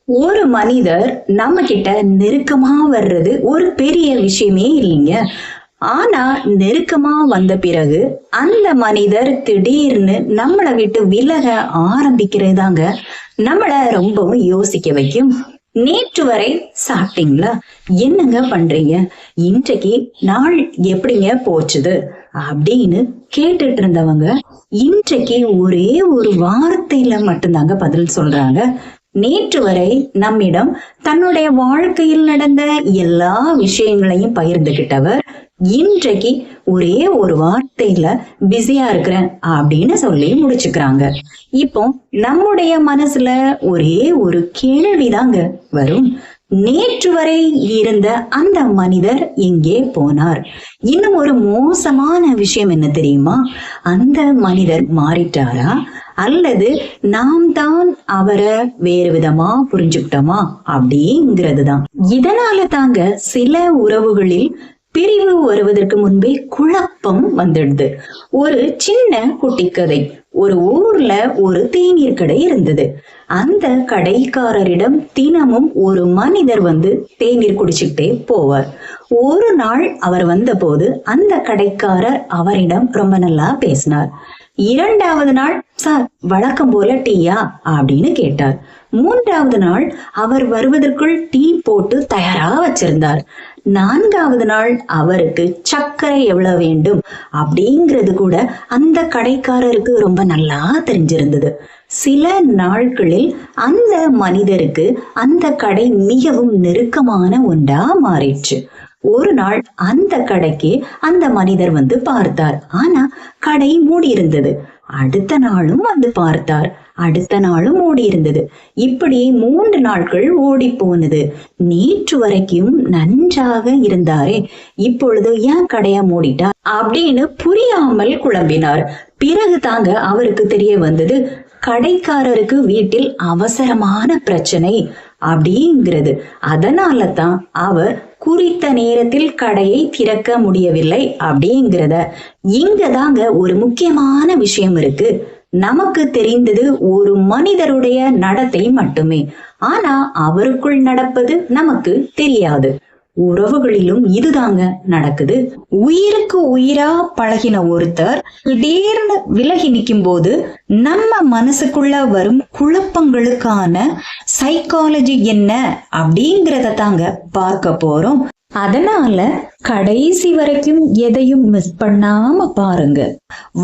ஒரு மனிதர் நம்ம கிட்ட நெருக்கமா வர்றது ஒரு பெரிய விஷயமே இல்லைங்க. ஆனா நெருக்கமா வந்த பிறகு அந்த மனிதர் திடீர்னு நம்மளை விட்டு விலக ஆரம்பிக்கிறதாங்க நம்மள ரொம்பவும் யோசிக்க வைக்கும். நேற்று வரை சாப்பிட்டீங்களா? என்னங்க பண்றீங்க? இன்றைக்கு நாள் எப்படிங்க போச்சுது அப்படின்னு கேட்டுட்டு இருந்தவங்க இன்றைக்கு ஒரே ஒரு வார்த்தையில மட்டும்தாங்க பதில் சொல்றாங்க. நேற்று வரை நம்மிடம் தன்னுடைய வாழ்க்கையில் நடந்த எல்லா விஷயங்களையும் பகிர்ந்துகிட்டவர் இன்றைக்கு ஒரே ஒரு வார்த்தையில பிஸியா இருக்கிறேன் அப்படின்னு சொல்லி முடிச்சுக்கிறாங்க. இப்போ நம்முடைய மனசுல ஒரே ஒரு கேள்விதாங்க வரும். நேற்று வரை இருந்த அந்த மனிதர் எங்கே போனார்? இன்னும் ஒரு மோசமான விஷயம் என்ன தெரியுமா? அந்த மனிதர் மாறிட்டாரா அல்லது நாம் தான் அவரை வேறு விதமா புரிஞ்சுக்கிட்டோமா அப்படிங்கிறது தான். இதனால தாங்க சில உறவுகளில் பிரிவு வருவதற்கு முன்பே குழப்பம் வந்துடுது. ஒரு சின்ன குட்டி கதை. ஒரு ஊர்ல ஒரு தேநீர் கடை இருந்தது. அந்த கடைக்காரரிடம் தினமும் ஒரு மனிதர் வந்து தேநீர் குடிச்சுக்கிட்டே போவார். ஒரு நாள் அவர் வந்த போது அந்த கடைக்காரர் அவரிடம் ரொம்ப நல்லா பேசினார். இரண்டாவது நாள், சார் வழக்கம் போல டீயா அப்படின்னு கேட்டார். மூன்றாவது நாள் அவர் வருவதற்குள் டீ போட்டு தயாரா வச்சிருந்தார். நான்காவது நாள் அவருக்கு சர்க்கரை எவ்வளவு வேண்டும் அப்படிங்கிறது கூட அந்த கடைக்காரருக்கு ரொம்ப நல்லா தெரிஞ்சிருந்தது. சில நாட்களில் அந்த மனிதருக்கு அந்த கடை மிகவும் நெருக்கமான ஒன்றா மாறிடுச்சு. ஒரு நாள் அந்த கடைக்கு அந்த மனிதர் வந்து பார்த்தார். ஆனா கடை மூடி இருந்தது. அடுத்த நாளும் வந்து பார்த்தார். அடுத்த நாளும் ஓடி இருந்தது. இப்படி 3 நாட்கள் ஓடி போனது. நேற்று வரைக்கும் நன்றாக இருந்தாரே, இப்பொழுது ஏன் கடையா மூடிட்டா அப்படின்னு புரியாமல் குழம்பினார். பிறகு தாங்க அவருக்கு தெரிய வந்தது, கடைக்காரருக்கு வீட்டில் அவசரமான பிரச்சனை அப்படிங்கிறது. அதனால தான் அவர் குறித்த நேரத்தில் கடையை திறக்க முடியவில்லை அப்படிங்கிறத. இங்கதாங்க ஒரு முக்கியமான விஷயம் இருக்கு. நமக்கு தெரிந்தது ஒரு மனிதருடைய நடத்தை மட்டுமே. ஆனா அவருக்குள் நடப்பது நமக்கு தெரியாது. உறவுகளிலும் இதுதாங்க நடக்குது. உயிருக்கு உயிரா பழகின ஒருத்தர் திடீர்னு விலகி நிற்கும் போது நம்ம மனசுக்குள்ள வரும் குழப்பங்களுக்கான சைக்காலஜி என்ன அப்படிங்கறத தாங்க பார்க்க போறோம். அதனால கடைசி வரைக்கும் எதையும் மிஸ் பண்ணாம பாருங்க.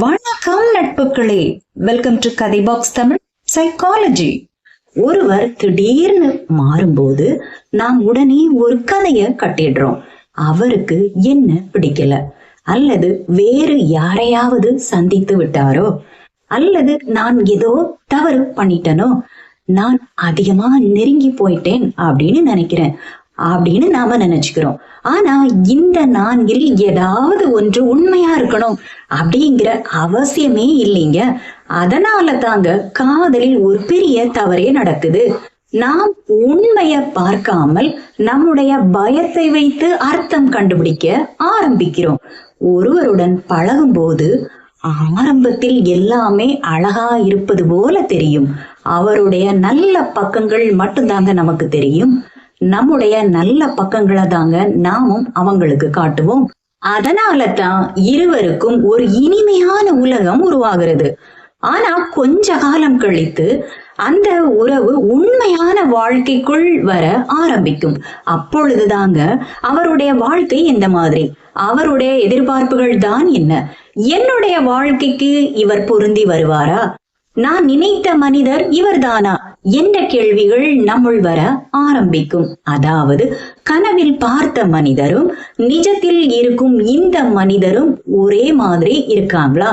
வணக்கம் நட்புகளே, வெல்கம் டு கதை பாக்ஸ் தமிழ் சைக்காலஜி. ஒருவர் திடீர்னு மாறும்போது நாம் உடனே ஒரு கதைய கட்டிடுறோம். அவருக்கு என்ன பிடிக்கல, அல்லது வேறு யாரையாவது சந்தித்து விட்டாரோ, அல்லது நான் ஏதோ தவறு பண்ணிட்டனோ, நான் அதிகமா நெருங்கி போயிட்டேன் அப்படின்னு நினைக்கிறேன் அப்படின்னு நாம நினைச்சுக்கிறோம். ஆனா இந்த நான்கில் ஏதாவது ஒன்று உண்மையா இருக்கணும் அப்படிங்கிற அவசியமே இல்லைங்க. அதனால தாங்க காதலில் ஒரு பெரிய தவறே நடக்குது. நாம் உண்மைய பார்க்காமல் நம்முடைய பயத்தை வைத்து அர்த்தம் கண்டுபிடிக்க ஆரம்பிக்கிறோம். ஒருவருடன் பழகும் போது ஆரம்பத்தில் எல்லாமே அழகா இருப்பது போல தெரியும். அவருடைய நல்ல பக்கங்கள் மட்டும்தாங்க நமக்கு தெரியும். நம்முடைய நல்ல பக்கங்களை தாங்க நாமும் அவங்களுக்கு காட்டுவோம். அதனால தான் இருவருக்கும் ஒரு இனிமையான உலகம் உருவாகிறது. ஆனா கொஞ்ச காலம் கழித்து அந்த உறவு உண்மையான வாழ்க்கைக்குள் வர ஆரம்பிக்கும். அப்பொழுதுதாங்க அவருடைய வாழ்க்கை எந்த மாதிரி, அவருடைய எதிர்பார்ப்புகள் தான் என்ன, என்னுடைய வாழ்க்கைக்கு இவர் பொருந்தி வருவாரா, நான் நினைத்த மனிதர் இவர்தானா என்ற கேள்விகள் நம்முள் வர ஆரம்பிக்கும். அதாவது கனவில் பார்த்த மனிதரும் நிஜத்தில் இருக்கும் இந்த மனிதரும் ஒரே மாதிரி இருக்காங்களா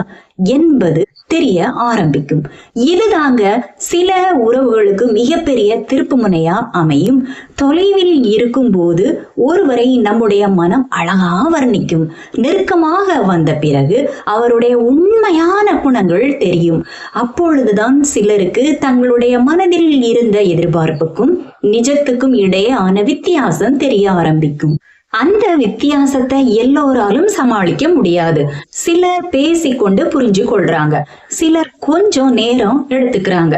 என்பது தெரிய ஆரம்பிக்கும். இதுதாங்க சில உறவுகளுக்கு மிகப்பெரிய திருப்பு முனையா அமையும். தொலைவில் இருக்கும் போது ஒருவரை நம்முடைய மனம் அழகா வர்ணிக்கும். நெருக்கமாக வந்த பிறகு அவருடைய உண்மையான குணங்கள் தெரியும். அப்பொழுதுதான் சிலருக்கு தங்களுடைய மனதில் இருந்த எதிர்பார்ப்புக்கும் நிஜத்துக்கும் இடையேயான வித்தியாசம் தெரிய ஆரம்பிக்கும். அந்த வித்தியாசத்தை எல்லோராலும் சமாளிக்க முடியாது. சிலர் பேசிக்கொண்டு புரிஞ்சு கொள்றாங்க, சிலர் கொஞ்சம் நேரம் எடுத்துக்கிறாங்க,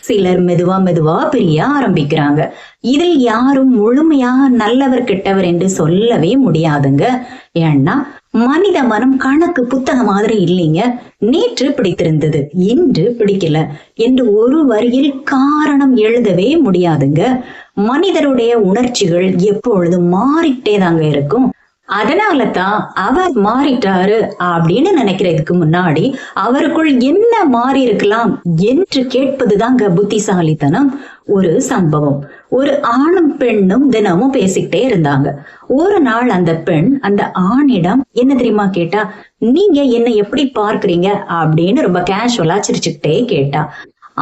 சிலர் மெதுவா மெதுவா பிரிய ஆரம்பிக்கிறாங்க. இதில் யாரும் முழுமையா நல்லவர் கெட்டவர் என்று சொல்லவே முடியாதுங்க. ஏன்னா மனித மனம் கணக்கு புத்தகம் மாதிரி இல்லைங்க. நேற்று பிடித்திருந்தது, இன்று பிடிக்கல என்று ஒரு வரியில் காரணம் எழுதவே முடியாதுங்க. மனிதருடைய உணர்ச்சிகள் எப்பொழுதும் மாறிட்டே தாங்க இருக்கும். அதனால தான் அவர் மாறிட்டாரு அப்படின்னு நினைக்கிறதுக்கு முன்னாடி அவருக்குள் என்ன மாறி இருக்கலாம் என்று கேட்பதுதாங்க புத்திசாலித்தனம். ஒரு சம்பவம், ஒரு ஆணும் பெண்ணும் தினமும் பேசிக்கிட்டே இருந்தாங்க. ஒரு நாள் அந்த பெண் அந்த ஆணிடம் என்ன தெரியுமா கேட்டா, நீங்க என்ன எப்படி பார்க்கறீங்க அப்படின்னு ரொம்ப கேஷுவலா சிரிச்சுக்கிட்டே கேட்டா.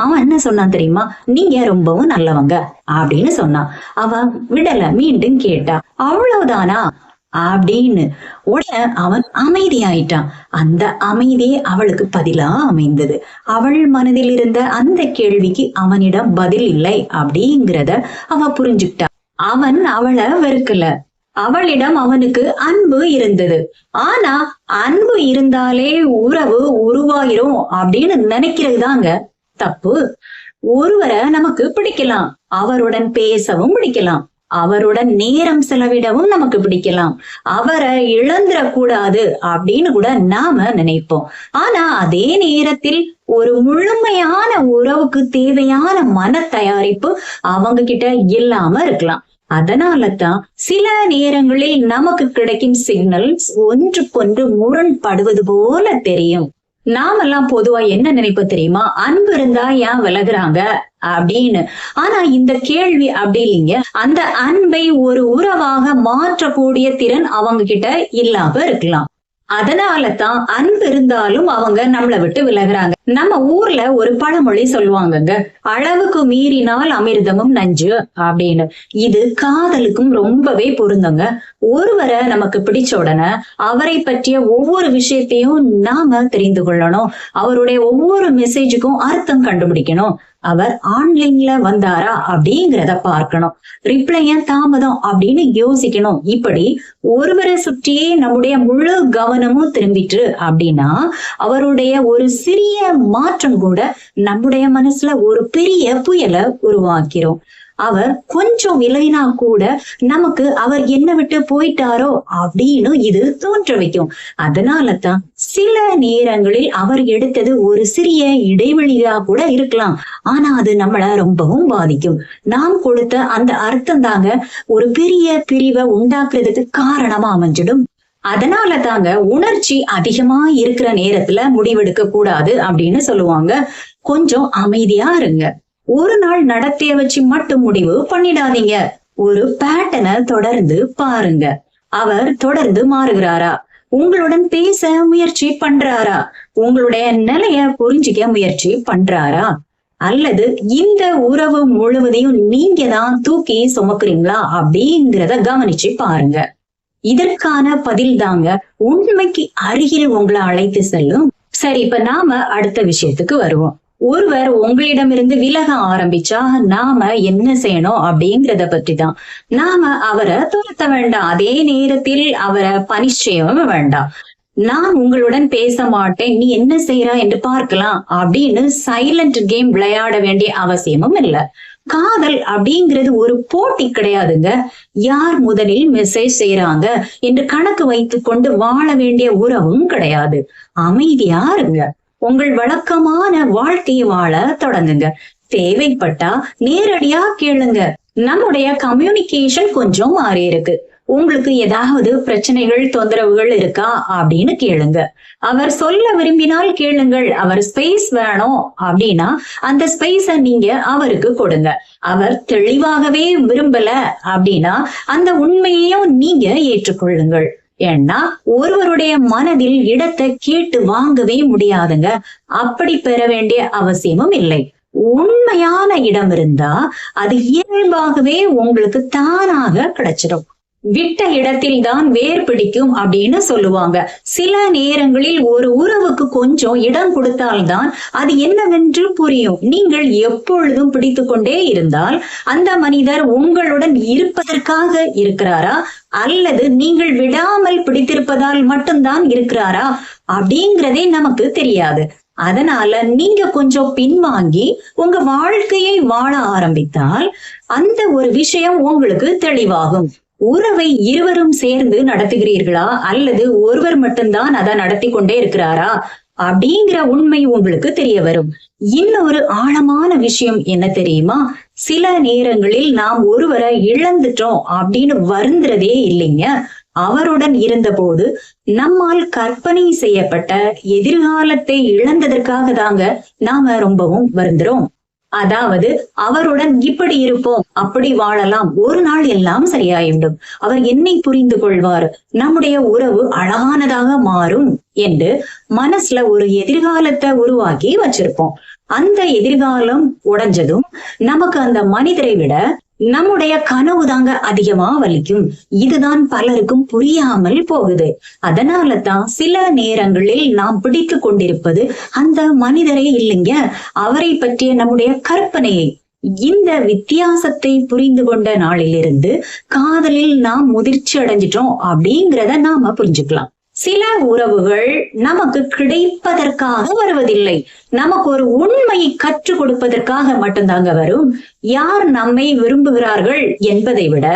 அவன் என்ன சொன்னான் தெரியுமா, நீங்க ரொம்பவும் நல்லவங்க அப்படின்னு சொன்னான். அவ விடல, மீண்டும் கேட்டா, அவ்வளவுதானா அப்படின்னு. உடனே அவன் அமைதியாயிட்டான். அந்த அமைதியே அவளுக்கு பதிலா அமைந்தது. அவள் மனதில் இருந்த அந்த கேள்விக்கு அவனிடம் பதில் இல்லை அப்படிங்கிறத அவ புரிஞ்சுக்கிட்டா. அவன் அவளை வெறுக்கல, அவளிடம் அவனுக்கு அன்பு இருந்தது. ஆனா அன்பு இருந்தாலே உறவு உருவாயிரும் அப்படின்னு நினைக்கிறது தாங்க தப்பு. ஒருவரை நமக்கு பிடிக்கலாம், அவருடன் பேசவும் பிடிக்கலாம், அவருடன் நேரம் செலவிடவும் நமக்கு பிடிக்கலாம், அவரை இழந்துடக்கூடாது அப்படின்னு கூட நாம நினைப்போம். ஆனா அதே நேரத்தில் ஒரு முழுமையான உறவுக்கு தேவையான மன தயாரிப்பு அவங்க கிட்ட இல்லாம இருக்கலாம். அதனால தான் சில நேரங்களில் நமக்கு கிடைக்கும் சிக்னல்ஸ் ஒன்றுக்கொன்று முரண்படுவது போல தெரியும். நாமெல்லாம் பொதுவா என்ன நினைப்போம் தெரியுமா, அன்பு இருந்தா ஏன் விலகுறாங்க அப்படின்னு. ஆனா இந்த கேள்வி அப்படி இல்லைங்க. அந்த அன்பை ஒரு உறவாக மாற்றக்கூடிய திறன் அவங்க கிட்ட இல்லாம இருக்கலாம். அதனால தான் அன்பு இருந்தாலும் அவங்க நம்மளை விட்டு விலகுறாங்க. நம்ம ஊர்ல ஒரு பழமொழி சொல்லுவாங்கங்க, அளவுக்கு மீறினால் அமிர்தமும் நஞ்சு அப்படின்னு. இது காதலுக்கும் ரொம்பவே பொருந்துங்க. ஒருவரை நமக்கு பிடிச்ச உடனே அவரை பற்றிய ஒவ்வொரு விஷயத்தையும் நாம தெரிந்து கொள்ளணும். அவருடைய ஒவ்வொரு மெசேஜுக்கும் அர்த்தம் கண்டுபிடிக்கணும். அவர் ஆன்லைன்ல வந்தாரா அப்படிங்கிறத பார்க்கணும். ரிப்ளைய தாமதம் அப்படின்னு யோசிக்கணும். இப்படி ஒருவரை சுற்றியே நம்முடைய முழு கவனமும் திரும்பிட்டு அப்படின்னா அவருடைய ஒரு சிறிய மாற்றம் கூட நம்முடைய மனசுல ஒரு பெரிய புயலை உருவாக்கிறோம். அவர் கொஞ்சம் விலகினா கூட நமக்கு அவர் என்ன விட்டு போயிட்டாரோ அப்படின்னு இது தோன்ற வைக்கும். அதனால தான் சில நேரங்களில் அவர் எடுத்தது ஒரு சிறிய இடைவெளியா கூட இருக்கலாம், ஆனா அது நம்மள ரொம்பவும் பாதிக்கும். நாம் கொடுத்த அந்த அர்த்தம் தாங்க ஒரு பெரிய பிரிவை உண்டாக்குறதுக்கு காரணமா அமைஞ்சிடும். அதனால தாங்க உணர்ச்சி அதிகமா இருக்கிற நேரத்துல முடிவெடுக்க கூடாது அப்படின்னு சொல்லுவாங்க. கொஞ்சம் அமைதியா இருங்க. ஒரு நாள் நடத்தைய வச்சு மட்டும் முடிவு பண்ணிடாதீங்க. ஒரு பேட்டர்னை தொடர்ந்து பாருங்க. அவர் தொடர்ந்து மாறுகிறாரா, உங்களுடன் பேச முயற்சி பண்றாரா, உங்களுடைய நிலைய புரிஞ்சுக்க முயற்சி பண்றாரா, அல்லது இந்த உறவு முழுவதையும் நீங்க தான் தூக்கி சுமக்குறீங்களா அப்படிங்கிறத கவனிச்சு பாருங்க. இதற்கான பதில் தாங்க உண்மைக்கு அருகில் உங்களை அழைத்து செல்லும். சரி, இப்ப நாம அடுத்த விஷயத்துக்கு வருவோம். ஒருவர் உங்களிடமிருந்து விலக ஆரம்பிச்சா நாம என்ன செய்யணும் அப்படிங்கிறத பற்றி தான். நாம அவரை துரத்த வேண்டாம், அதே நேரத்தில் அவரை பனிஷ் செய்யவும் வேண்டாம். நான் உங்களுடன் பேச மாட்டேன், நீ என்ன செய்யறா என்று பார்க்கலாம் அப்படின்னு சைலண்ட் கேம் விளையாட வேண்டிய அவசியமும் இல்ல. காதல் அப்படிங்கிறது ஒரு போட்டி கிடையாதுங்க. யார் முதலில் மெசேஜ் செய்யறாங்க என்று கணக்கு வைத்து கொண்டு வாழ வேண்டிய உறவும் கிடையாது. அமைதியா இருங்க. உங்கள் வழக்கமான வாழ்க்கையை வாழ தொடங்குங்க. தேவைப்பட்டா நேரடியா கேளுங்க. நம்முடைய கம்யூனிகேஷன் கொஞ்சம் மாறி இருக்கு. உங்களுக்கு ஏதாவது பிரச்சனைகள் தொந்தரவுகள் இருக்கா அப்படின்னு கேளுங்க. அவர் சொல்ல விரும்பினால் கேளுங்கள். அவர் ஸ்பேஸ் வேணும் அப்படின்னா அந்த ஸ்பேஸ நீங்க அவருக்கு கொடுங்க. அவர் தெளிவாகவே விரும்பல அப்படின்னா அந்த உண்மையையும் நீங்க ஏற்றுக்கொள்ளுங்கள். ஏன்னா ஒருவருடைய மனதில் இடத்தை கேட்டு வாங்கவே முடியாதுங்க. அப்படி பெற வேண்டிய அவசியமும் இல்லை. உண்மையான இடம் இருந்தா அது இயல்பாகவே உங்களுக்கு தானாக கிடைச்சிடும். விட்ட இடத்தில் தான் வேர் பிடிக்கும் அப்படின்னு சொல்லுவாங்க. சில நேரங்களில் ஒரு உறவுக்கு கொஞ்சம் இடம் கொடுத்தால்தான் அது என்னவென்று புரியும். நீங்கள் எப்பொழுதும் பிடித்து கொண்டே இருந்தால் அந்த மனிதர் உங்களுடன் இருப்பதற்காக இருக்கிறாரா அல்லது நீங்கள் விடாமல் பிடித்திருப்பதால் மட்டும்தான் இருக்கிறாரா அப்படிங்கிறதே நமக்கு தெரியாது. அதனால நீங்க கொஞ்சம் பின்வாங்கி உங்க வாழ்க்கையை வாழ ஆரம்பித்தால் அந்த ஒரு விஷயம் உங்களுக்கு தெளிவாகும். உறவை இருவரும் சேர்ந்து நடத்துகிறீர்களா அல்லது ஒருவர் மட்டும்தான் அதை நடத்தி கொண்டே இருக்கிறாரா அப்படிங்கிற உண்மை உங்களுக்கு தெரிய வரும். இன்னொரு ஆழமான விஷயம் என்ன தெரியுமா? சில நேரங்களில் நாம் ஒருவரை இழந்துட்டோம் அப்படின்னு வருந்துறதே இல்லைங்க. அவருடன் இருந்தபோது நம்மால் கற்பனை செய்யப்பட்ட எதிர்காலத்தை இழந்ததற்காக தாங்க நாம ரொம்பவும் வருந்துறோம். அதாவது அவருடன் இப்படி இருப்போம், அப்படி வாழலாம், ஒரு நாள் எல்லாம் சரியாயிடும், அவர் என்னை புரிந்து கொள்வார், நம்முடைய உறவு அழகானதாக மாறும் என்று மனசுல ஒரு எதிர்காலத்தை உருவாக்கி வச்சிருப்போம். அந்த எதிர்காலம் உடைஞ்சதும் நமக்கு அந்த மனிதரை விட நம்முடைய கனவு தாங்க அதிகமா வலிக்கும். இதுதான் பலருக்கும் புரியாமல் போகுது. அதனால தான் சில நேரங்களில் நாம் பிடித்து கொண்டிருப்பது அந்த மனிதரே இல்லைங்க, அவரை பற்றிய நம்முடைய கற்பனையை. இந்த வித்தியாசத்தை புரிந்து கொண்ட நாளிலிருந்து காதலில் நாம் முதிர்ச்சி அடைஞ்சிட்டோம் அப்படிங்கிறத நாம புரிஞ்சுக்கலாம். சில உறவுகள் நமக்கு கிடைப்பதற்காக வருவதில்லை, நமக்கு ஒரு உண்மையை கற்றுக் கொடுப்பதற்காக மட்டும்தாங்க வரும். யார் நம்மை விரும்புகிறார்கள் என்பதை விட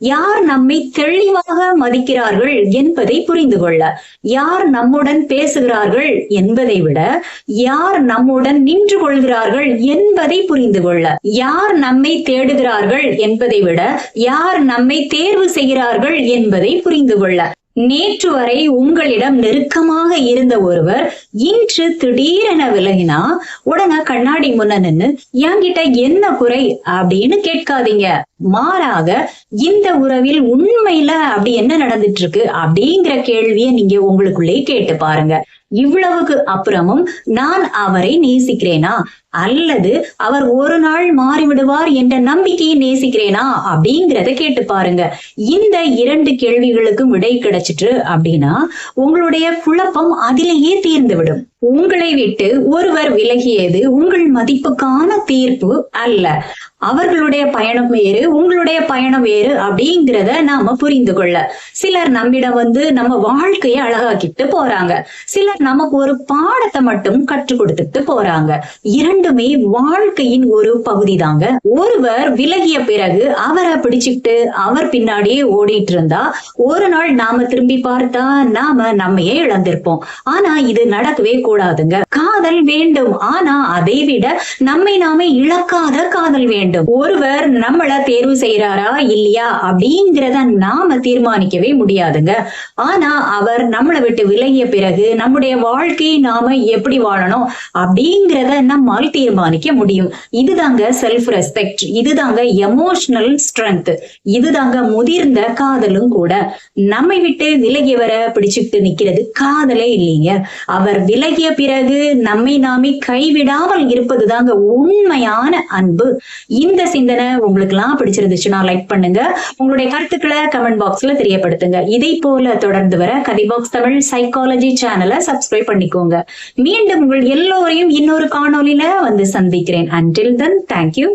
யார் நம்மை தெளிவாக மதிக்கிறார்கள் என்பதை புரிந்து கொள்ள, யார் நம்முடன் பேசுகிறார்கள் என்பதை விட யார் நம்முடன் நின்று கொள்கிறார்கள் என்பதை புரிந்து கொள்ள, யார் நம்மை தேடுகிறார்கள் என்பதை விட யார் நம்மை தேர்வு செய்கிறார்கள் என்பதை புரிந்து கொள்ள. நேற்று வரை உங்களிடம் நெருக்கமாக இருந்த ஒருவர் இன்று திடீரென விலகினா உடனே கண்ணாடி முன்ன நின்னு என்கிட்ட என்ன குறை அப்படின்னு கேட்காதீங்க. மாறாக இந்த உறவில் உண்மையில அப்படி என்ன நடந்துட்டு இருக்கு அப்படிங்கிற கேள்வியை நீங்க உங்களுக்குள்ளே கேட்டு பாருங்க. இவ்வளவுக்கு அப்புறமும் நான் அவரை நேசிக்கிறேனா அல்லது அவர் ஒரு நாள் மாறிவிடுவார் என்ற நம்பிக்கையை நேசிக்கிறேனா அப்படிங்கிறத கேட்டு பாருங்க. இந்த 2 கேள்விகளுக்கும் விடை கிடைச்சிட்டு அப்படின்னா உங்களுடைய குழப்பம் அதிலேயே தீர்ந்துவிடும். உங்களை விட்டு ஒருவர் விலகியது உங்கள் மதிப்புக்கான தீர்ப்பு அல்ல. அவர்களுடைய பயணம் வேறு, உங்களுடைய பயணம் வேறு அப்படிங்கிறத நாம புரிந்து கொள்ள. சிலர் நம்மிடம் நம்ம வாழ்க்கையை அழகாக்கிட்டு போறாங்க, சிலர் நமக்கு ஒரு பாடத்தை மட்டும் கற்றுக் கொடுத்துட்டு போறாங்க. இரண்டுமே வாழ்க்கையின் ஒரு பகுதி தாங்க. ஒருவர் விலகிய பிறகு அவரை பிடிச்சுக்கிட்டு அவர் பின்னாடியே ஓடிட்டு இருந்தா ஒரு நாள் நாம திரும்பி பார்த்தா நாம நம்மையே இழந்திருப்போம். ஆனா இது நடக்கவே கூடாதுங்க. காதல் வேண்டும், ஆனா அதை விட நம்மை நாமே இழக்காத காதல் வேண்டும். ஒருவர் நம்மள தேர்வு செய்யறாரா இல்லையா அப்படிங்கிறத நாம தீர்மானிக்கவே முடியாதுங்க. ஆனா அவர் நம்மளை விட்டு விலகிய பிறகு நம்முடைய வாழ்க்கையை நாம எப்படி வாழணும் அப்படிங்கிறத நம்மால் தீர்மானிக்க முடியும். இதுதாங்க செல்ஃப் ரெஸ்பெக்ட், இதுதாங்க எமோஷனல் ஸ்ட்ரென்த், இதுதாங்க முதிர்ந்த காதலும் கூட. நம்மை விட்டு விலகியவரை பிடிச்சுட்டு நிக்கிறது காதலே இல்லைங்க. அவர் விலகிய பிறகு நம்மை நாமே கைவிடாமல் இருப்பது தாங்க உண்மையான அன்பு. இந்த சிந்தனை உங்களுக்கு எல்லாம் பிடிச்சிருந்துச்சுன்னா லைக் பண்ணுங்க, உங்களுடைய கருத்துக்களை கமெண்ட் பாக்ஸ்ல தெரியப்படுத்துங்க. இதை போல தொடர்ந்து வர கதை பாக்ஸ் தமிழ் சைக்காலஜி சேனலை சப்ஸ்கிரைப் பண்ணிக்கோங்க. மீண்டும் உங்கள் எல்லோரையும் இன்னொரு காணொலியில சந்திக்கிறேன். Until then, thank you.